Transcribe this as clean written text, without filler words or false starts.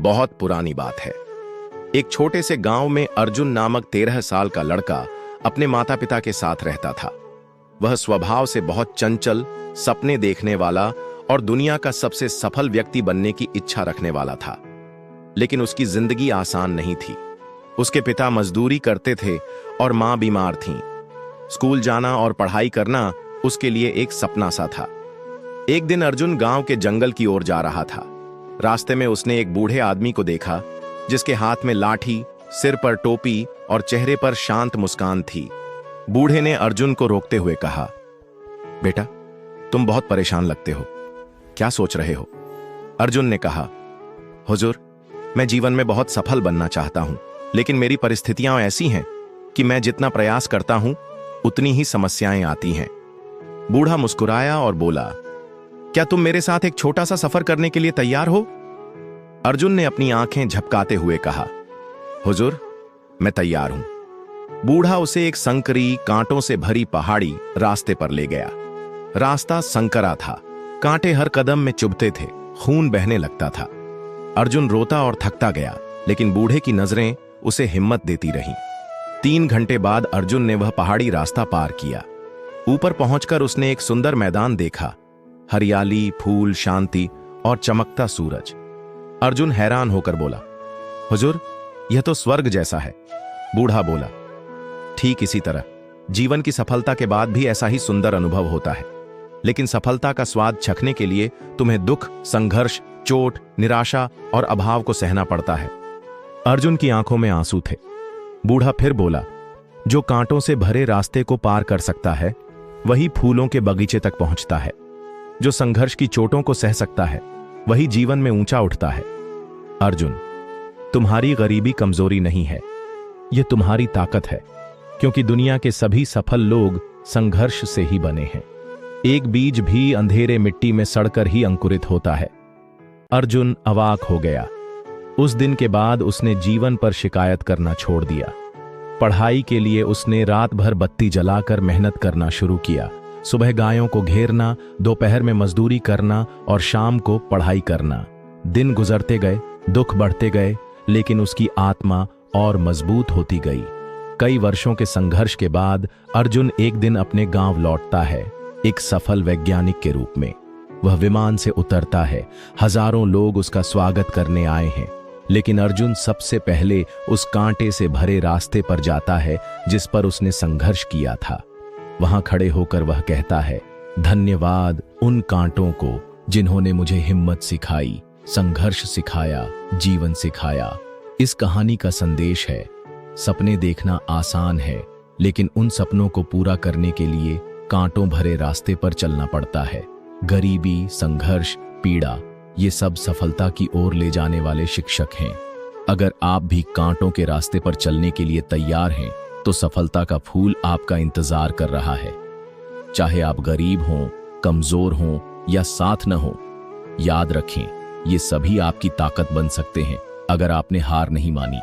बहुत पुरानी बात है। एक छोटे से गांव में अर्जुन नामक 13 साल का लड़का अपने माता पिता के साथ रहता था। वह स्वभाव से बहुत चंचल, सपने देखने वाला और दुनिया का सबसे सफल व्यक्ति बनने की इच्छा रखने वाला था। लेकिन उसकी जिंदगी आसान नहीं थी। उसके पिता मजदूरी करते थे और मां बीमार थीं। स्कूल जाना और पढ़ाई करना उसके लिए एक सपना सा था। एक दिन अर्जुन गांव के जंगल की ओर जा रहा था। रास्ते में उसने एक बूढ़े आदमी को देखा जिसके हाथ में लाठी, सिर पर टोपी और चेहरे पर शांत मुस्कान थी। बूढ़े ने अर्जुन को रोकते हुए कहा, बेटा, तुम बहुत परेशान लगते हो, क्या सोच रहे हो? अर्जुन ने कहा, हुजूर, मैं जीवन में बहुत सफल बनना चाहता हूं, लेकिन मेरी परिस्थितियां ऐसी हैं कि मैं जितना प्रयास करता हूं उतनी ही समस्याएं आती हैं। बूढ़ा मुस्कुराया और बोला, क्या तुम मेरे साथ एक छोटा सा सफर करने के लिए तैयार हो? अर्जुन ने अपनी आंखें झपकाते हुए कहा, हुजूर, मैं तैयार हूं। बूढ़ा उसे एक संकरी, कांटों से भरी पहाड़ी रास्ते पर ले गया। रास्ता संकरा था, कांटे हर कदम में चुभते थे, खून बहने लगता था। अर्जुन रोता और थकता गया, लेकिन बूढ़े की नजरें उसे हिम्मत देती रहीं। 3 घंटे बाद अर्जुन ने वह पहाड़ी रास्ता पार किया। ऊपर पहुंचकर उसने एक सुंदर मैदान देखा, हरियाली, फूल, शांति और चमकता सूरज। अर्जुन हैरान होकर बोला, हुजूर, यह तो स्वर्ग जैसा है। बूढ़ा बोला, ठीक इसी तरह जीवन की सफलता के बाद भी ऐसा ही सुंदर अनुभव होता है, लेकिन सफलता का स्वाद चखने के लिए तुम्हें दुख, संघर्ष, चोट, निराशा और अभाव को सहना पड़ता है। अर्जुन की आंखों में आंसू थे। बूढ़ा फिर बोला, जो कांटों से भरे रास्ते को पार कर सकता है वही फूलों के बगीचे तक पहुंचता है। जो संघर्ष की चोटों को सह सकता है वही जीवन में ऊंचा उठता है। अर्जुन, तुम्हारी गरीबी कमजोरी नहीं है, यह तुम्हारी ताकत है, क्योंकि दुनिया के सभी सफल लोग संघर्ष से ही बने हैं। एक बीज भी अंधेरे मिट्टी में सड़कर ही अंकुरित होता है। अर्जुन अवाक हो गया। उस दिन के बाद उसने जीवन पर शिकायत करना छोड़ दिया। पढ़ाई के लिए उसने रात भर बत्ती जलाकर मेहनत करना शुरू किया। सुबह गायों को घेरना, दोपहर में मजदूरी करना और शाम को पढ़ाई करना। दिन गुजरते गए, दुख बढ़ते गए, लेकिन उसकी आत्मा और मजबूत होती गई। कई वर्षों के संघर्ष के बाद अर्जुन एक दिन अपने गांव लौटता है, एक सफल वैज्ञानिक के रूप में। वह विमान से उतरता है, हजारों लोग उसका स्वागत करने आए हैं, लेकिन अर्जुन सबसे पहले उस कांटे से भरे रास्ते पर जाता है जिस पर उसने संघर्ष किया था। वहां खड़े होकर वह कहता है, धन्यवाद उन कांटों को जिन्होंने मुझे हिम्मत सिखाई, संघर्ष सिखाया, जीवन सिखाया। इस कहानी का संदेश है, सपने देखना आसान है, लेकिन उन सपनों को पूरा करने के लिए कांटों भरे रास्ते पर चलना पड़ता है। गरीबी, संघर्ष, पीड़ा, ये सब सफलता की ओर ले जाने वाले शिक्षक हैं। अगर आप भी कांटों के रास्ते पर चलने के लिए तैयार हैं, तो सफलता का फूल आपका इंतजार कर रहा है। चाहे आप गरीब हों, कमजोर हों या साथ न हो, याद रखें, ये सभी आपकी ताकत बन सकते हैं अगर आपने हार नहीं मानी।